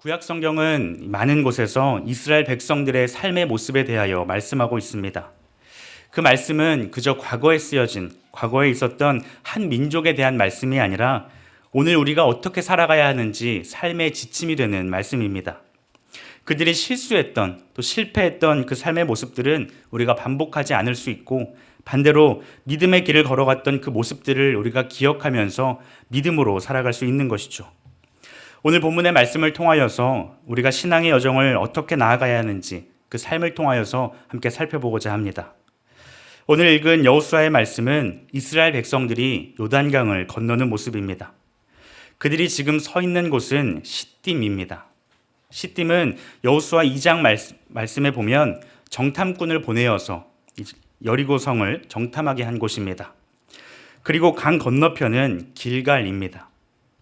구약 성경은 많은 곳에서 이스라엘 백성들의 삶의 모습에 대하여 말씀하고 있습니다. 그 말씀은 그저 과거에 쓰여진, 과거에 있었던 한 민족에 대한 말씀이 아니라 오늘 우리가 어떻게 살아가야 하는지 삶의 지침이 되는 말씀입니다. 그들이 실수했던, 또 실패했던 그 삶의 모습들은 우리가 반복하지 않을 수 있고, 반대로 믿음의 길을 걸어갔던 그 모습들을 우리가 기억하면서 믿음으로 살아갈 수 있는 것이죠. 오늘 본문의 말씀을 통하여서 우리가 신앙의 여정을 어떻게 나아가야 하는지 그 삶을 통하여서 함께 살펴보고자 합니다. 오늘 읽은 여호수아의 말씀은 이스라엘 백성들이 요단강을 건너는 모습입니다. 그들이 지금 서 있는 곳은 시딤입니다. 시딤은 여호수아 2장 말씀에 보면 정탐꾼을 보내어서 여리고성을 정탐하게 한 곳입니다. 그리고 강 건너편은 길갈입니다.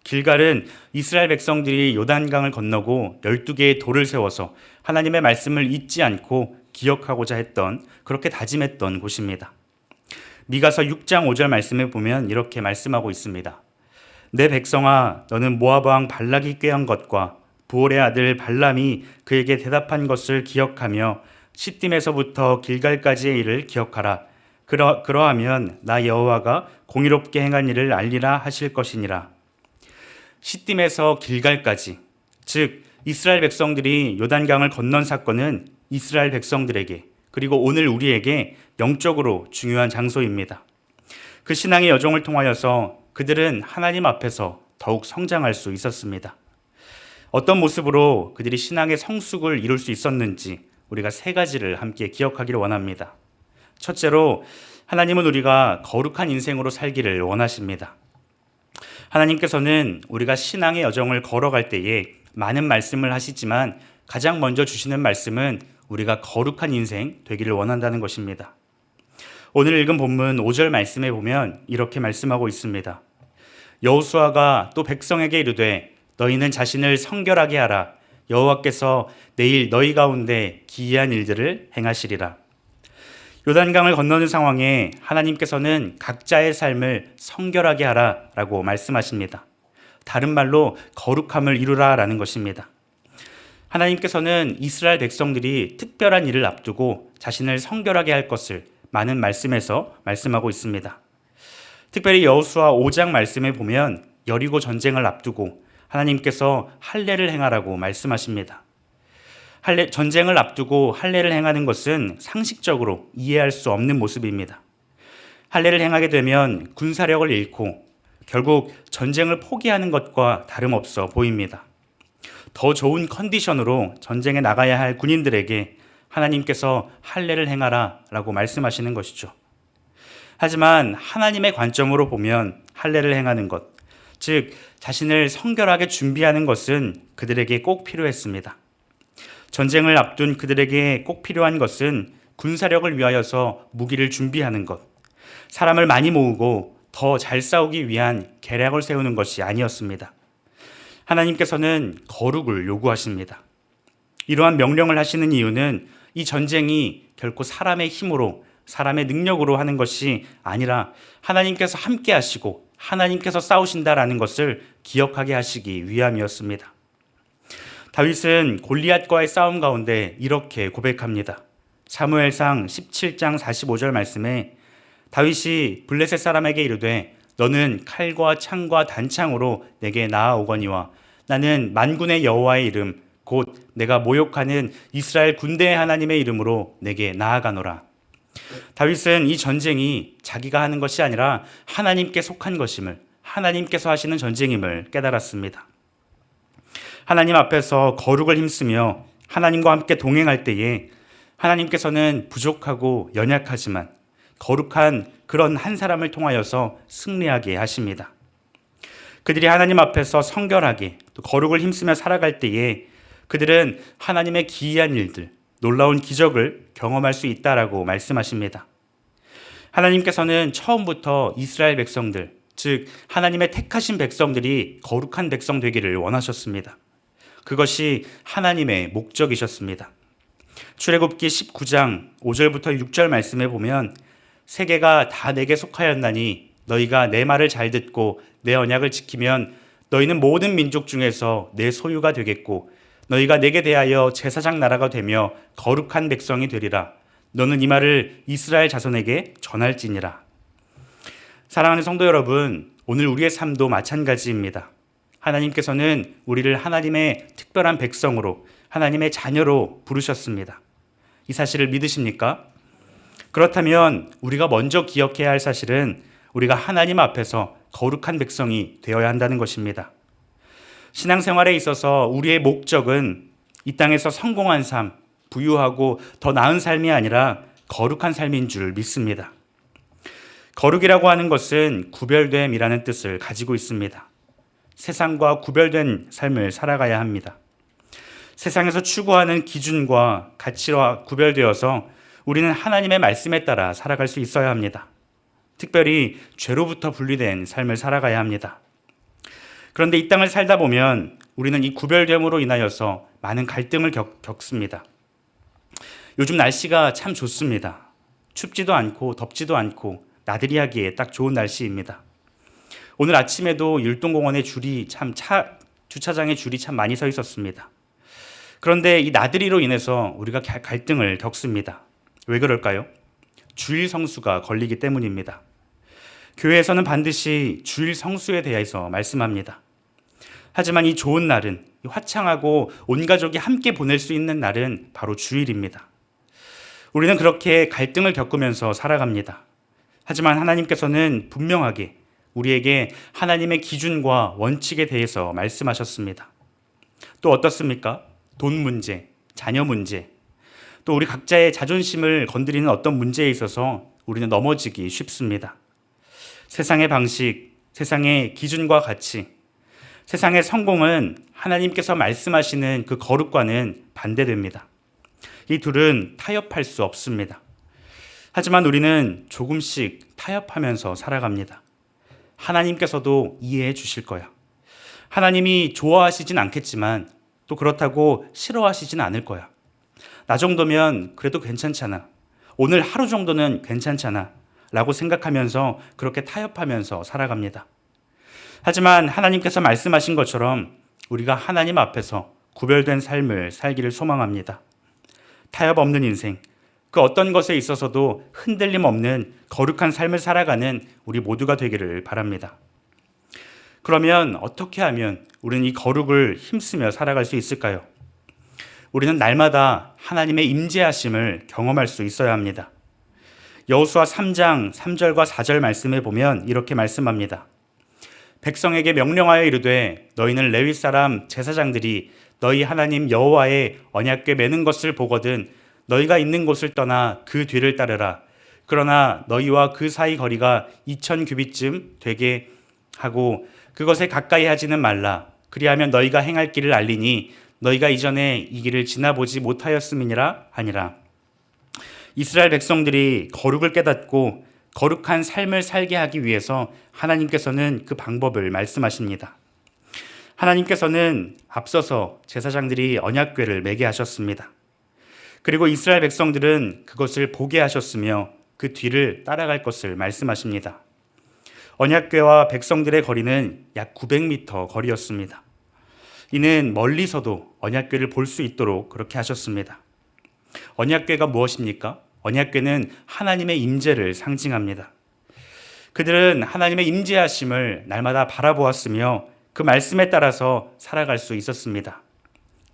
길갈은 이스라엘 백성들이 요단강을 건너고 12개의 돌을 세워서 하나님의 말씀을 잊지 않고 기억하고자 했던, 그렇게 다짐했던 곳입니다. 미가서 6장 5절 말씀에 보면 이렇게 말씀하고 있습니다. 내 백성아, 너는 모압 왕 발락이 꾀한 것과 부올의 아들 발람이 그에게 대답한 것을 기억하며 시딤에서부터 길갈까지의 일을 기억하라. 그러하면 나 여호와가 공의롭게 행한 일을 알리라 하실 것이니라. 시딤에서 길갈까지, 즉 이스라엘 백성들이 요단강을 건넌 사건은 이스라엘 백성들에게, 그리고 오늘 우리에게 영적으로 중요한 장소입니다. 그 신앙의 여정을 통하여서 그들은 하나님 앞에서 더욱 성장할 수 있었습니다. 어떤 모습으로 그들이 신앙의 성숙을 이룰 수 있었는지 우리가 세 가지를 함께 기억하기를 원합니다. 첫째로, 하나님은 우리가 거룩한 인생으로 살기를 원하십니다. 하나님께서는 우리가 신앙의 여정을 걸어갈 때에 많은 말씀을 하시지만 가장 먼저 주시는 말씀은 우리가 거룩한 인생 되기를 원한다는 것입니다. 오늘 읽은 본문 5절 말씀에 보면 이렇게 말씀하고 있습니다. 여호수아가 또 백성에게 이르되 너희는 자신을 성결하게 하라. 여호와께서 내일 너희 가운데 기이한 일들을 행하시리라. 요단강을 건너는 상황에 하나님께서는 각자의 삶을 성결하게 하라라고 말씀하십니다. 다른 말로 거룩함을 이루라라는 것입니다. 하나님께서는 이스라엘 백성들이 특별한 일을 앞두고 자신을 성결하게 할 것을 많은 말씀에서 말씀하고 있습니다. 특별히 여호수아 5장 말씀에 보면 여리고 전쟁을 앞두고 하나님께서 할례를 행하라고 말씀하십니다. 전쟁을 앞두고 할례를 행하는 것은 상식적으로 이해할 수 없는 모습입니다. 할례를 행하게 되면 군사력을 잃고 결국 전쟁을 포기하는 것과 다름없어 보입니다. 더 좋은 컨디션으로 전쟁에 나가야 할 군인들에게 하나님께서 할례를 행하라 라고 말씀하시는 것이죠. 하지만 하나님의 관점으로 보면 할례를 행하는 것, 즉 자신을 성결하게 준비하는 것은 그들에게 꼭 필요했습니다. 전쟁을 앞둔 그들에게 꼭 필요한 것은 군사력을 위하여서 무기를 준비하는 것, 사람을 많이 모으고 더 잘 싸우기 위한 계략을 세우는 것이 아니었습니다. 하나님께서는 거룩을 요구하십니다. 이러한 명령을 하시는 이유는 이 전쟁이 결코 사람의 힘으로, 사람의 능력으로 하는 것이 아니라 하나님께서 함께 하시고 하나님께서 싸우신다라는 것을 기억하게 하시기 위함이었습니다. 다윗은 골리앗과의 싸움 가운데 이렇게 고백합니다. 사무엘상 17장 45절 말씀에 다윗이 블레셋 사람에게 이르되 너는 칼과 창과 단창으로 내게 나아오거니와 나는 만군의 여호와의 이름 곧 내가 모욕하는 이스라엘 군대의 하나님의 이름으로 내게 나아가노라. 다윗은 이 전쟁이 자기가 하는 것이 아니라 하나님께 속한 것임을, 하나님께서 하시는 전쟁임을 깨달았습니다. 하나님 앞에서 거룩을 힘쓰며 하나님과 함께 동행할 때에 하나님께서는 부족하고 연약하지만 거룩한 그런 한 사람을 통하여서 승리하게 하십니다. 그들이 하나님 앞에서 성결하게 또 거룩을 힘쓰며 살아갈 때에 그들은 하나님의 기이한 일들, 놀라운 기적을 경험할 수 있다라고 말씀하십니다. 하나님께서는 처음부터 이스라엘 백성들, 즉 하나님의 택하신 백성들이 거룩한 백성 되기를 원하셨습니다. 그것이 하나님의 목적이셨습니다. 출애굽기 19장 5절부터 6절 말씀에 보면 세계가 다 내게 속하였나니 너희가 내 말을 잘 듣고 내 언약을 지키면 너희는 모든 민족 중에서 내 소유가 되겠고 너희가 내게 대하여 제사장 나라가 되며 거룩한 백성이 되리라. 너는 이 말을 이스라엘 자손에게 전할지니라. 사랑하는 성도 여러분, 오늘 우리의 삶도 마찬가지입니다. 하나님께서는 우리를 하나님의 특별한 백성으로, 하나님의 자녀로 부르셨습니다. 이 사실을 믿으십니까? 그렇다면 우리가 먼저 기억해야 할 사실은 우리가 하나님 앞에서 거룩한 백성이 되어야 한다는 것입니다. 신앙생활에 있어서 우리의 목적은 이 땅에서 성공한 삶, 부유하고 더 나은 삶이 아니라 거룩한 삶인 줄 믿습니다. 거룩이라고 하는 것은 구별됨이라는 뜻을 가지고 있습니다. 세상과 구별된 삶을 살아가야 합니다. 세상에서 추구하는 기준과 가치와 구별되어서 우리는 하나님의 말씀에 따라 살아갈 수 있어야 합니다. 특별히 죄로부터 분리된 삶을 살아가야 합니다. 그런데 이 땅을 살다 보면 우리는 이 구별됨으로 인하여서 많은 갈등을 겪습니다. 요즘 날씨가 참 좋습니다. 춥지도 않고 덥지도 않고 나들이 하기에 딱 좋은 날씨입니다. 오늘 아침에도 율동공원에 주차장에 줄이 참 많이 서 있었습니다. 그런데 이 나들이로 인해서 우리가 갈등을 겪습니다. 왜 그럴까요? 주일 성수가 걸리기 때문입니다. 교회에서는 반드시 주일 성수에 대해서 말씀합니다. 하지만 이 좋은 날은, 화창하고 온 가족이 함께 보낼 수 있는 날은 바로 주일입니다. 우리는 그렇게 갈등을 겪으면서 살아갑니다. 하지만 하나님께서는 분명하게 우리에게 하나님의 기준과 원칙에 대해서 말씀하셨습니다. 또 어떻습니까? 돈 문제, 자녀 문제, 또 우리 각자의 자존심을 건드리는 어떤 문제에 있어서 우리는 넘어지기 쉽습니다. 세상의 방식, 세상의 기준과 가치, 세상의 성공은 하나님께서 말씀하시는 그 거룩과는 반대됩니다. 이 둘은 타협할 수 없습니다. 하지만 우리는 조금씩 타협하면서 살아갑니다. 하나님께서도 이해해 주실 거야. 하나님이 좋아하시진 않겠지만 또 그렇다고 싫어하시진 않을 거야. 나 정도면 그래도 괜찮잖아. 오늘 하루 정도는 괜찮잖아. 라고 생각하면서 그렇게 타협하면서 살아갑니다. 하지만 하나님께서 말씀하신 것처럼 우리가 하나님 앞에서 구별된 삶을 살기를 소망합니다. 타협 없는 인생, 그 어떤 것에 있어서도 흔들림 없는 거룩한 삶을 살아가는 우리 모두가 되기를 바랍니다. 그러면 어떻게 하면 우리는 이 거룩을 힘쓰며 살아갈 수 있을까요? 우리는 날마다 하나님의 임재하심을 경험할 수 있어야 합니다. 여호수아 3장 3절과 4절 말씀에 보면 이렇게 말씀합니다. 백성에게 명령하여 이르되 너희는 레위 사람 제사장들이 너희 하나님 여호와의 언약궤 매는 것을 보거든 너희가 있는 곳을 떠나 그 뒤를 따르라. 그러나 너희와 그 사이 거리가 2000 규빗쯤 되게 하고 그것에 가까이 하지는 말라. 그리하면 너희가 행할 길을 알리니 너희가 이전에 이 길을 지나보지 못하였음이니라 하니라. 이스라엘 백성들이 거룩을 깨닫고 거룩한 삶을 살게 하기 위해서 하나님께서는 그 방법을 말씀하십니다. 하나님께서는 앞서서 제사장들이 언약궤를 매게 하셨습니다. 그리고 이스라엘 백성들은 그것을 보게 하셨으며 그 뒤를 따라갈 것을 말씀하십니다. 언약궤와 백성들의 거리는 약 900m 거리였습니다. 이는 멀리서도 언약궤를 볼 수 있도록 그렇게 하셨습니다. 언약궤가 무엇입니까? 언약궤는 하나님의 임재를 상징합니다. 그들은 하나님의 임재하심을 날마다 바라보았으며 그 말씀에 따라서 살아갈 수 있었습니다.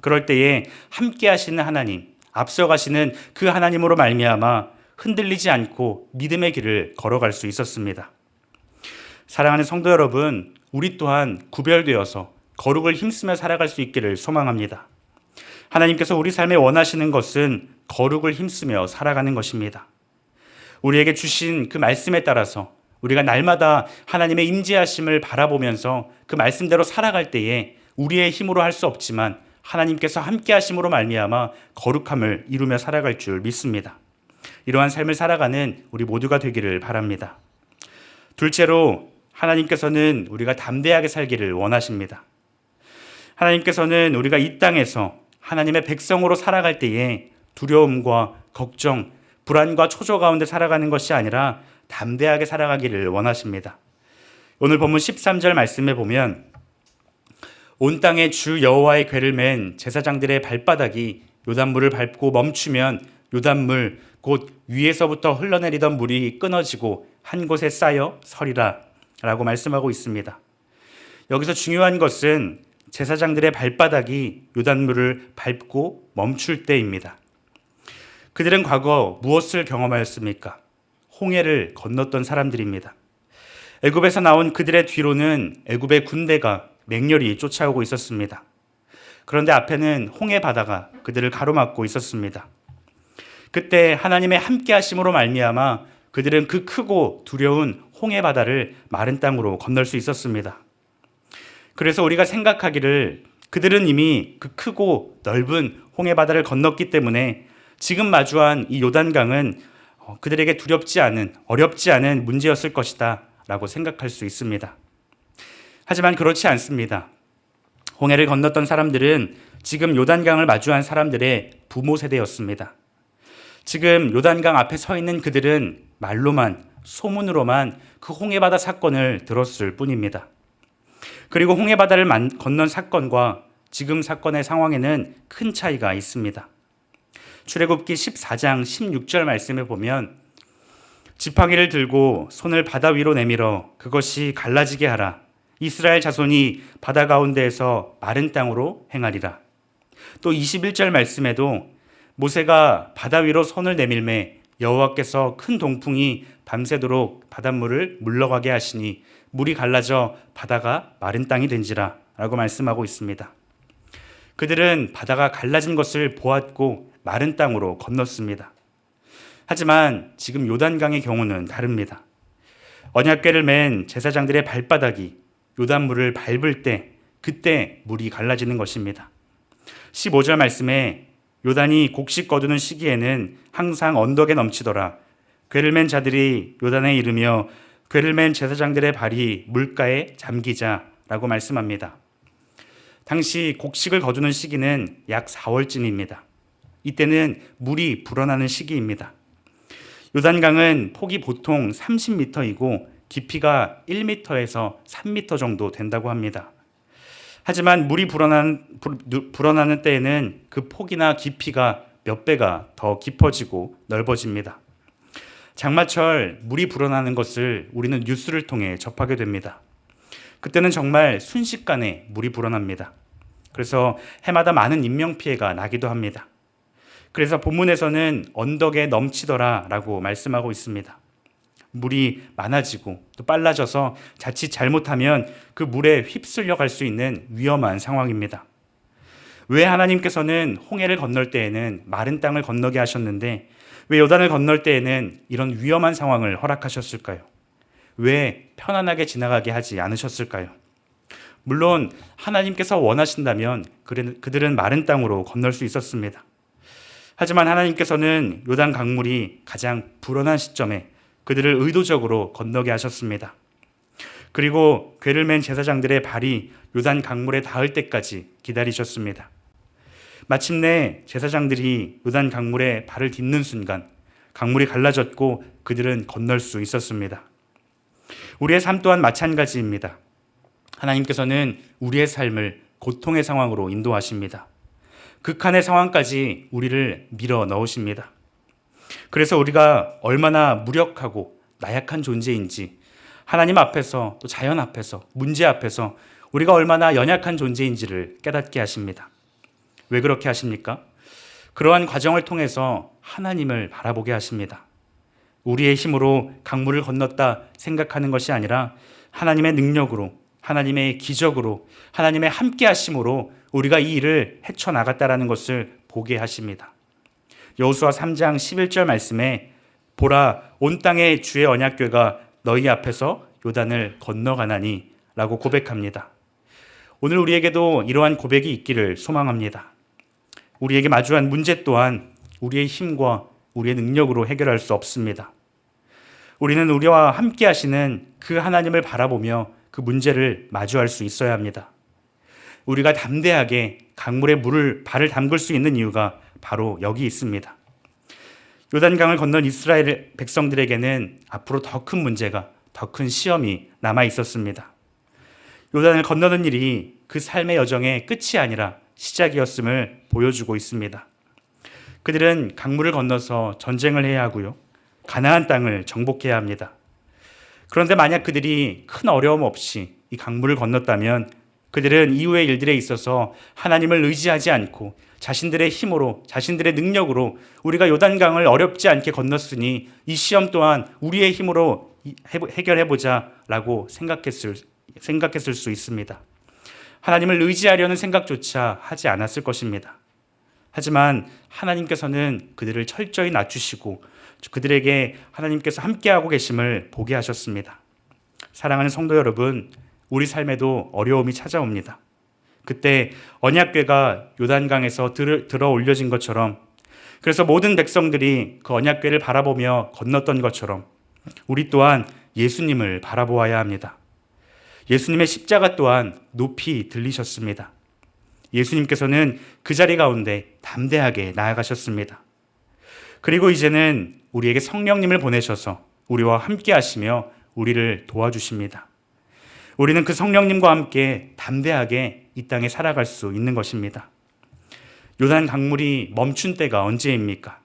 그럴 때에 함께 하시는 하나님, 앞서가시는 그 하나님으로 말미암아 흔들리지 않고 믿음의 길을 걸어갈 수 있었습니다. 사랑하는 성도 여러분, 우리 또한 구별되어서 거룩을 힘쓰며 살아갈 수 있기를 소망합니다. 하나님께서 우리 삶에 원하시는 것은 거룩을 힘쓰며 살아가는 것입니다. 우리에게 주신 그 말씀에 따라서 우리가 날마다 하나님의 임재하심을 바라보면서 그 말씀대로 살아갈 때에 우리의 힘으로 할 수 없지만 하나님께서 함께 하심으로 말미암아 거룩함을 이루며 살아갈 줄 믿습니다. 이러한 삶을 살아가는 우리 모두가 되기를 바랍니다. 둘째로 하나님께서는 우리가 담대하게 살기를 원하십니다. 하나님께서는 우리가 이 땅에서 하나님의 백성으로 살아갈 때에 두려움과 걱정, 불안과 초조 가운데 살아가는 것이 아니라 담대하게 살아가기를 원하십니다. 오늘 본문 13절 말씀에 보면 온 땅에 주 여호와의 궤를 맨 제사장들의 발바닥이 요단물을 밟고 멈추면 요단물 곧 위에서부터 흘러내리던 물이 끊어지고 한 곳에 쌓여 서리라 라고 말씀하고 있습니다. 여기서 중요한 것은 제사장들의 발바닥이 요단물을 밟고 멈출 때입니다. 그들은 과거 무엇을 경험하였습니까? 홍해를 건넜던 사람들입니다. 애굽에서 나온 그들의 뒤로는 애굽의 군대가 맹렬히 쫓아오고 있었습니다. 그런데 앞에는 홍해 바다가 그들을 가로막고 있었습니다. 그때 하나님의 함께 하심으로 말미암아 그들은 그 크고 두려운 홍해 바다를 마른 땅으로 건널 수 있었습니다. 그래서 우리가 생각하기를 그들은 이미 그 크고 넓은 홍해 바다를 건넜기 때문에 지금 마주한 이 요단강은 그들에게 두렵지 않은, 어렵지 않은 문제였을 것이다 라고 생각할 수 있습니다. 하지만 그렇지 않습니다. 홍해를 건넜던 사람들은 지금 요단강을 마주한 사람들의 부모 세대였습니다. 지금 요단강 앞에 서 있는 그들은 말로만, 소문으로만 그 홍해바다 사건을 들었을 뿐입니다. 그리고 홍해바다를 건넌 사건과 지금 사건의 상황에는 큰 차이가 있습니다. 출애굽기 14장 16절 말씀에 보면 지팡이를 들고 손을 바다 위로 내밀어 그것이 갈라지게 하라. 이스라엘 자손이 바다 가운데에서 마른 땅으로 행하리라. 또 21절 말씀에도 모세가 바다 위로 손을 내밀매 여호와께서 큰 동풍이 밤새도록 바닷물을 물러가게 하시니 물이 갈라져 바다가 마른 땅이 된지라 라고 말씀하고 있습니다. 그들은 바다가 갈라진 것을 보았고 마른 땅으로 건넜습니다. 하지만 지금 요단강의 경우는 다릅니다. 언약궤를 맨 제사장들의 발바닥이 요단물을 밟을 때 그때 물이 갈라지는 것입니다. 15절 말씀에 요단이 곡식 거두는 시기에는 항상 언덕에 넘치더라. 궤를 맨 자들이 요단에 이르며 궤를 맨 제사장들의 발이 물가에 잠기자라고 말씀합니다. 당시 곡식을 거두는 시기는 약 4월쯤입니다. 이때는 물이 불어나는 시기입니다. 요단강은 폭이 보통 30m이고 깊이가 1m에서 3m 정도 된다고 합니다. 하지만 물이 불어나는 때에는 그 폭이나 깊이가 몇 배가 더 깊어지고 넓어집니다. 장마철 물이 불어나는 것을 우리는 뉴스를 통해 접하게 됩니다. 그때는 정말 순식간에 물이 불어납니다. 그래서 해마다 많은 인명피해가 나기도 합니다. 그래서 본문에서는 언덕에 넘치더라 라고 말씀하고 있습니다. 물이 많아지고 또 빨라져서 자칫 잘못하면 그 물에 휩쓸려 갈 수 있는 위험한 상황입니다. 왜 하나님께서는 홍해를 건널 때에는 마른 땅을 건너게 하셨는데 왜 요단을 건널 때에는 이런 위험한 상황을 허락하셨을까요? 왜 편안하게 지나가게 하지 않으셨을까요? 물론 하나님께서 원하신다면 그들은 마른 땅으로 건널 수 있었습니다. 하지만 하나님께서는 요단 강물이 가장 불어난 시점에 그들을 의도적으로 건너게 하셨습니다. 그리고 궤를 맨 제사장들의 발이 요단 강물에 닿을 때까지 기다리셨습니다. 마침내 제사장들이 요단 강물에 발을 딛는 순간 강물이 갈라졌고 그들은 건널 수 있었습니다. 우리의 삶 또한 마찬가지입니다. 하나님께서는 우리의 삶을 고통의 상황으로 인도하십니다. 극한의 상황까지 우리를 밀어 넣으십니다. 그래서 우리가 얼마나 무력하고 나약한 존재인지 하나님 앞에서 또 자연 앞에서 문제 앞에서 우리가 얼마나 연약한 존재인지를 깨닫게 하십니다. 왜 그렇게 하십니까? 그러한 과정을 통해서 하나님을 바라보게 하십니다. 우리의 힘으로 강물을 건넜다 생각하는 것이 아니라 하나님의 능력으로, 하나님의 기적으로, 하나님의 함께 하심으로 우리가 이 일을 헤쳐나갔다라는 것을 보게 하십니다. 여호수아 3장 11절 말씀에 보라 온 땅에 주의 언약궤가 너희 앞에서 요단을 건너가나니 라고 고백합니다. 오늘 우리에게도 이러한 고백이 있기를 소망합니다. 우리에게 마주한 문제 또한 우리의 힘과 우리의 능력으로 해결할 수 없습니다. 우리는 우리와 함께 하시는 그 하나님을 바라보며 그 문제를 마주할 수 있어야 합니다. 우리가 담대하게 강물에 발을 담글 수 있는 이유가 바로 여기 있습니다. 요단강을 건넌 이스라엘 백성들에게는 앞으로 더 큰 문제가, 더 큰 시험이 남아 있었습니다. 요단을 건너는 일이 그 삶의 여정의 끝이 아니라 시작이었음을 보여주고 있습니다. 그들은 강물을 건너서 전쟁을 해야 하고요. 가나안 땅을 정복해야 합니다. 그런데 만약 그들이 큰 어려움 없이 이 강물을 건넜다면 그들은 이후의 일들에 있어서 하나님을 의지하지 않고 자신들의 힘으로, 자신들의 능력으로 우리가 요단강을 어렵지 않게 건넜으니 이 시험 또한 우리의 힘으로 해결해보자 라고 생각했을 수 있습니다. 하나님을 의지하려는 생각조차 하지 않았을 것입니다. 하지만 하나님께서는 그들을 철저히 낮추시고 그들에게 하나님께서 함께하고 계심을 보게 하셨습니다. 사랑하는 성도 여러분, 우리 삶에도 어려움이 찾아옵니다. 그때 언약궤가 요단강에서 들어 올려진 것처럼, 그래서 모든 백성들이 그 언약궤를 바라보며 건넜던 것처럼 우리 또한 예수님을 바라보아야 합니다. 예수님의 십자가 또한 높이 들리셨습니다. 예수님께서는 그 자리 가운데 담대하게 나아가셨습니다. 그리고 이제는 우리에게 성령님을 보내셔서 우리와 함께 하시며 우리를 도와주십니다. 우리는 그 성령님과 함께 담대하게 이 땅에 살아갈 수 있는 것입니다. 요단 강물이 멈춘 때가 언제입니까?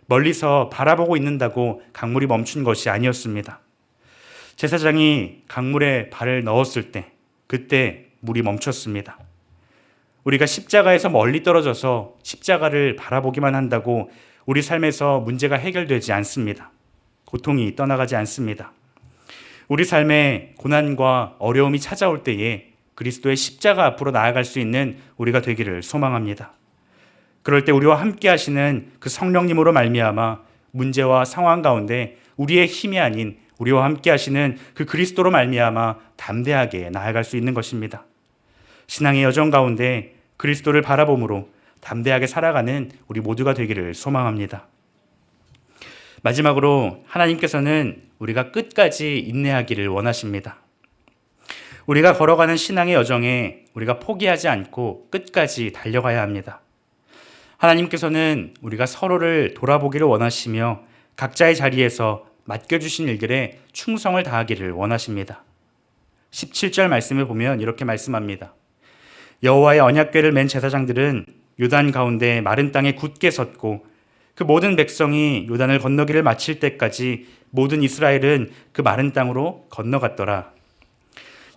멀리서 바라보고 있는다고 강물이 멈춘 것이 아니었습니다. 제사장이 강물에 발을 넣었을 때 그때 물이 멈췄습니다. 우리가 십자가에서 멀리 떨어져서 십자가를 바라보기만 한다고 우리 삶에서 문제가 해결되지 않습니다. 고통이 떠나가지 않습니다. 우리 삶에 고난과 어려움이 찾아올 때에 그리스도의 십자가 앞으로 나아갈 수 있는 우리가 되기를 소망합니다. 그럴 때 우리와 함께 하시는 그 성령님으로 말미암아 문제와 상황 가운데 우리의 힘이 아닌 우리와 함께 하시는 그 그리스도로 말미암아 담대하게 나아갈 수 있는 것입니다. 신앙의 여정 가운데 그리스도를 바라봄으로 담대하게 살아가는 우리 모두가 되기를 소망합니다. 마지막으로 하나님께서는 우리가 끝까지 인내하기를 원하십니다. 우리가 걸어가는 신앙의 여정에 우리가 포기하지 않고 끝까지 달려가야 합니다. 하나님께서는 우리가 서로를 돌아보기를 원하시며 각자의 자리에서 맡겨주신 일들에 충성을 다하기를 원하십니다. 17절 말씀을 보면 이렇게 말씀합니다. 여호와의 언약궤를 맨 제사장들은 요단 가운데 마른 땅에 굳게 섰고 그 모든 백성이 요단을 건너기를 마칠 때까지 모든 이스라엘은 그 마른 땅으로 건너갔더라.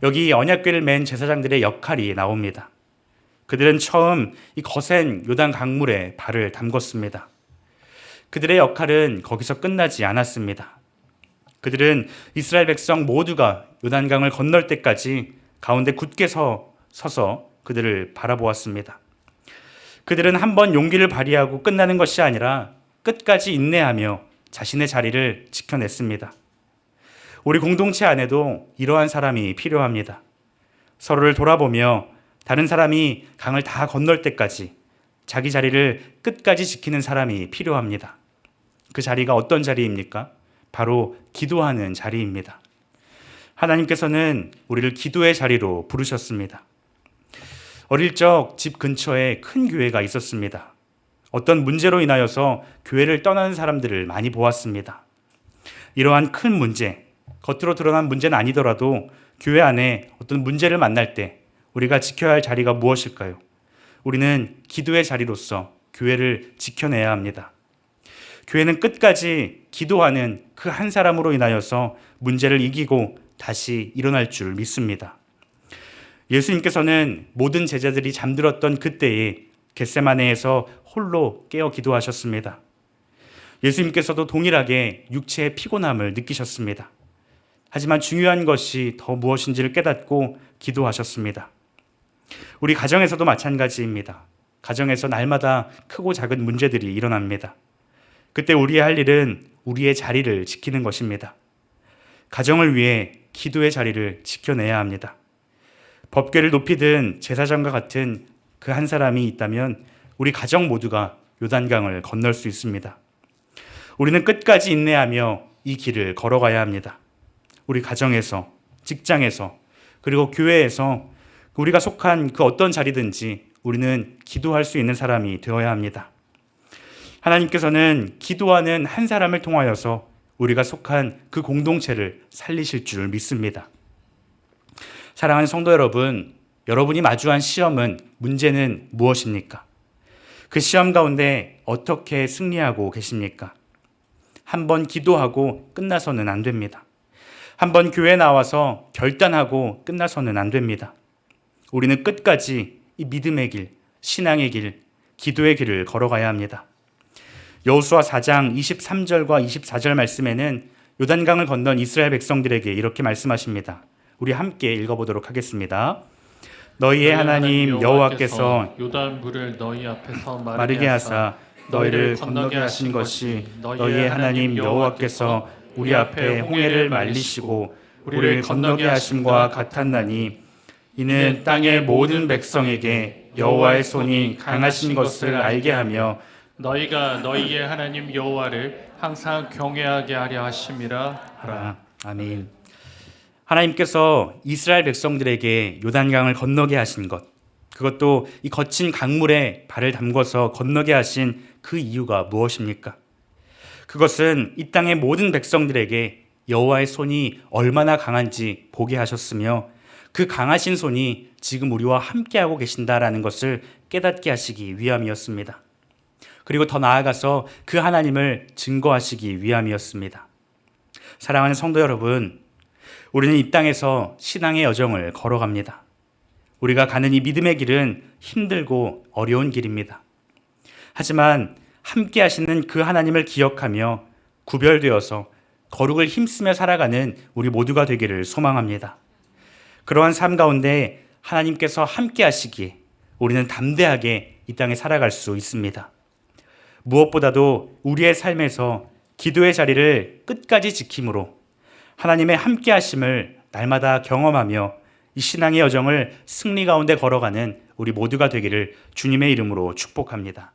여기 언약궤를 맨 제사장들의 역할이 나옵니다. 그들은 처음 이 거센 요단 강물에 발을 담궜습니다. 그들의 역할은 거기서 끝나지 않았습니다. 그들은 이스라엘 백성 모두가 요단강을 건널 때까지 가운데 굳게 서서 그들을 바라보았습니다. 그들은 한 번 용기를 발휘하고 끝나는 것이 아니라 끝까지 인내하며 자신의 자리를 지켜냈습니다. 우리 공동체 안에도 이러한 사람이 필요합니다. 서로를 돌아보며 다른 사람이 강을 다 건널 때까지 자기 자리를 끝까지 지키는 사람이 필요합니다. 그 자리가 어떤 자리입니까? 바로 기도하는 자리입니다. 하나님께서는 우리를 기도의 자리로 부르셨습니다. 어릴 적 집 근처에 큰 교회가 있었습니다. 어떤 문제로 인하여서 교회를 떠나는 사람들을 많이 보았습니다. 이러한 큰 문제, 겉으로 드러난 문제는 아니더라도 교회 안에 어떤 문제를 만날 때 우리가 지켜야 할 자리가 무엇일까요? 우리는 기도의 자리로서 교회를 지켜내야 합니다. 교회는 끝까지 기도하는 그 한 사람으로 인하여서 문제를 이기고 다시 일어날 줄 믿습니다. 예수님께서는 모든 제자들이 잠들었던 그때에 겟세마네에서 홀로 깨어 기도하셨습니다. 예수님께서도 동일하게 육체의 피곤함을 느끼셨습니다. 하지만 중요한 것이 더 무엇인지를 깨닫고 기도하셨습니다. 우리 가정에서도 마찬가지입니다. 가정에서 날마다 크고 작은 문제들이 일어납니다. 그때 우리의 할 일은 우리의 자리를 지키는 것입니다. 가정을 위해 기도의 자리를 지켜내야 합니다. 법궤를 높이 든 제사장과 같은 그 한 사람이 있다면 우리 가정 모두가 요단강을 건널 수 있습니다. 우리는 끝까지 인내하며 이 길을 걸어가야 합니다. 우리 가정에서, 직장에서, 그리고 교회에서 우리가 속한 그 어떤 자리든지 우리는 기도할 수 있는 사람이 되어야 합니다. 하나님께서는 기도하는 한 사람을 통하여서 우리가 속한 그 공동체를 살리실 줄 믿습니다. 사랑하는 성도 여러분, 여러분이 마주한 시험은, 문제는 무엇입니까? 그 시험 가운데 어떻게 승리하고 계십니까? 한번 기도하고 끝나서는 안 됩니다. 한번 교회 나와서 결단하고 끝나서는 안 됩니다. 우리는 끝까지 이 믿음의 길, 신앙의 길, 기도의 길을 걸어가야 합니다. 여호수아 4장 23절과 24절 말씀에는 요단강을 건넌 이스라엘 백성들에게 이렇게 말씀하십니다. 우리 함께 읽어보도록 하겠습니다. 너희의 하나님 여호와께서 요단 물을 너희 앞에서 마르게 하사 너희를 건너게 하신 것이 너희의 하나님 여호와께서 우리 앞에 홍해를 말리시고 우리를 건너게 하심과 같았나니 이는 땅의 모든 백성에게 여호와의 손이 강하신 것을 알게 하며 너희가 너희의 하나님 여호와를 항상 경외하게 하려 하심이라 하라. 아멘. 하나님께서 이스라엘 백성들에게 요단강을 건너게 하신 것, 그것도 이 거친 강물에 발을 담궈서 건너게 하신 그 이유가 무엇입니까? 그것은 이 땅의 모든 백성들에게 여호와의 손이 얼마나 강한지 보게 하셨으며 그 강하신 손이 지금 우리와 함께하고 계신다라는 것을 깨닫게 하시기 위함이었습니다. 그리고 더 나아가서 그 하나님을 증거하시기 위함이었습니다. 사랑하는 성도 여러분, 우리는 이 땅에서 신앙의 여정을 걸어갑니다. 우리가 가는 이 믿음의 길은 힘들고 어려운 길입니다. 하지만 함께 하시는 그 하나님을 기억하며 구별되어서 거룩을 힘쓰며 살아가는 우리 모두가 되기를 소망합니다. 그러한 삶 가운데 하나님께서 함께 하시기에 우리는 담대하게 이 땅에 살아갈 수 있습니다. 무엇보다도 우리의 삶에서 기도의 자리를 끝까지 지킴으로 하나님의 함께 하심을 날마다 경험하며 이 신앙의 여정을 승리 가운데 걸어가는 우리 모두가 되기를 주님의 이름으로 축복합니다.